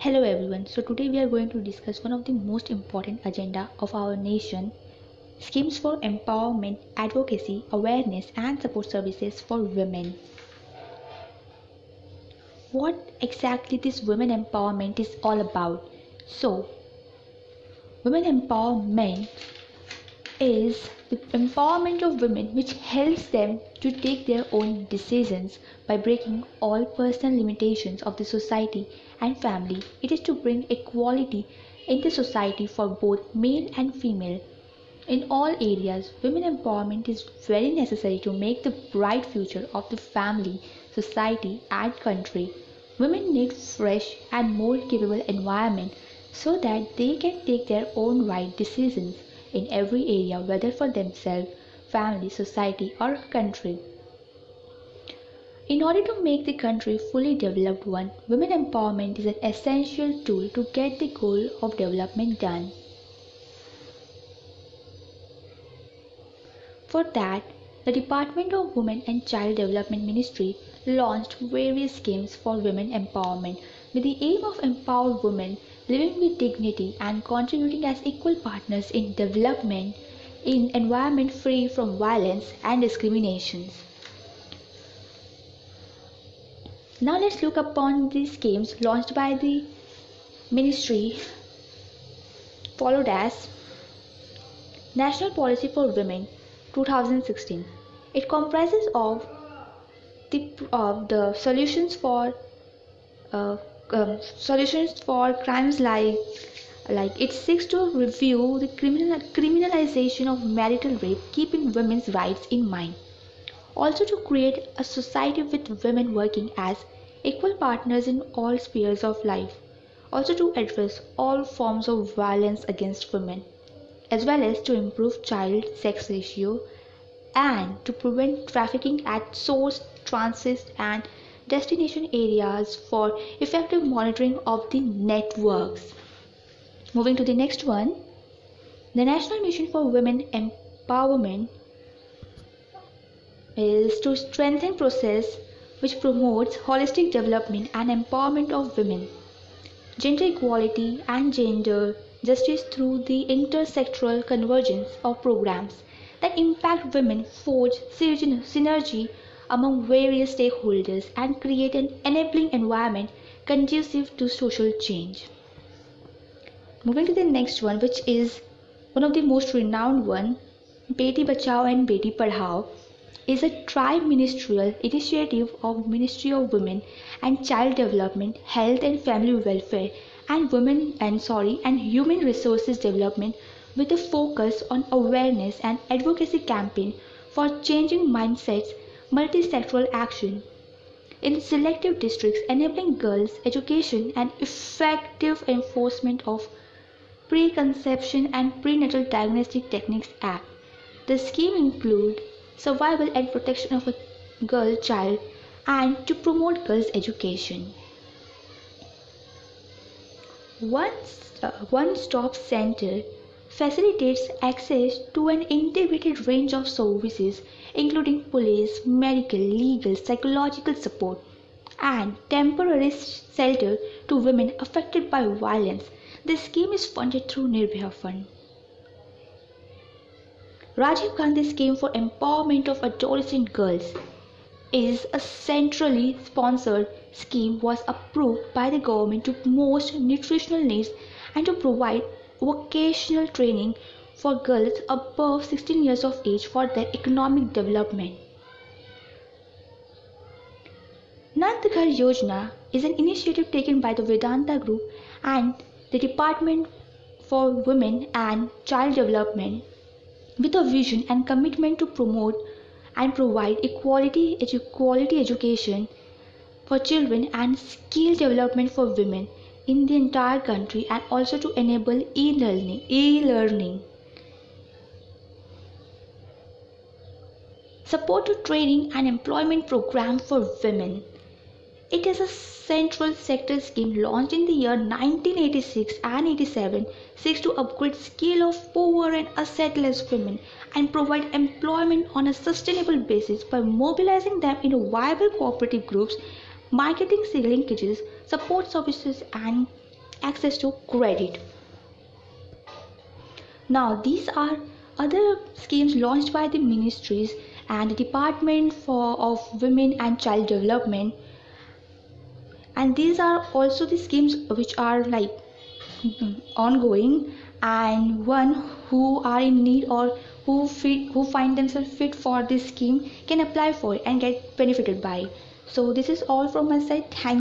Hello everyone. So today we are going to discuss one of the most important agenda of our nation, schemes for empowerment, advocacy, awareness and support services for women. What exactly this women empowerment is all about? So, women empowerment is the empowerment of women which helps them to take their own decisions by breaking all personal limitations of the society and family. It is to bring equality in the society for both male and female. In all areas, women empowerment is very necessary to make the bright future of the family, society, and country. Women need fresh and more capable environment so that they can take their own right decisions in every area, whether for themselves, family, society, or country. In order to make the country fully developed one, women empowerment is an essential tool to get the goal of development done. For that, the Department of Women and Child Development Ministry launched various schemes for women empowerment with the aim of empowering women living with dignity and contributing as equal partners in development in environment free from violence and discriminations. Now let's look upon the schemes launched by the ministry followed as National Policy for Women 2016. It comprises of the solutions for crimes like it seeks to review the criminalization of marital rape, keeping women's rights in mind. Also to create a society with women working as equal partners in all spheres of life. Also to address all forms of violence against women, as well as to improve child sex ratio and to prevent trafficking at source, transit and destination areas for effective monitoring of the networks. Moving to the next one, the National Mission for Women Empowerment is to strengthen process which promotes holistic development and empowerment of women, gender equality and gender justice through the intersectoral convergence of programs that impact women, forge synergy among various stakeholders and create an enabling environment conducive to social change. Moving to the next one, which is one of the most renowned one, Beti Bachao and Beti Padhao, is a tri-ministerial initiative of Ministry of Women and Child Development, Health and Family Welfare and Human Resources Development with a focus on awareness and advocacy campaign for changing mindsets, multi-sectoral action in selective districts, enabling girls' education and effective enforcement of Preconception and Prenatal Diagnostic Techniques Act. The scheme includes survival and protection of a girl child and to promote girls' education. One-stop center facilitates access to an integrated range of services including police, medical, legal, psychological support and temporary shelter to women affected by violence. This scheme is funded through Nirbhaya Fund. Rajiv Gandhi Scheme for Empowerment of Adolescent Girls is a centrally sponsored scheme was approved by the government to promote nutritional needs and to provide vocational training for girls above 16 years of age for their economic development. Nand Ghar Yojana is an initiative taken by the Vedanta Group and the Department for Women and Child Development with a vision and commitment to promote and provide quality education for children and skill development for women in the entire country and also to enable e-learning. Support to training and employment program for women. It is a central sector scheme launched in the year 1986 and 87 seeks to upgrade skill of poor and assetless women and provide employment on a sustainable basis by mobilizing them into viable cooperative groups, marketing linkages, support services and access to credit. Now, these are other schemes launched by the ministries and the Department of Women and Child Development, and these are also the schemes which are like ongoing, and one who are in need or who find themselves fit for this scheme can apply for it and get benefited by it. So this is all from my side. Thank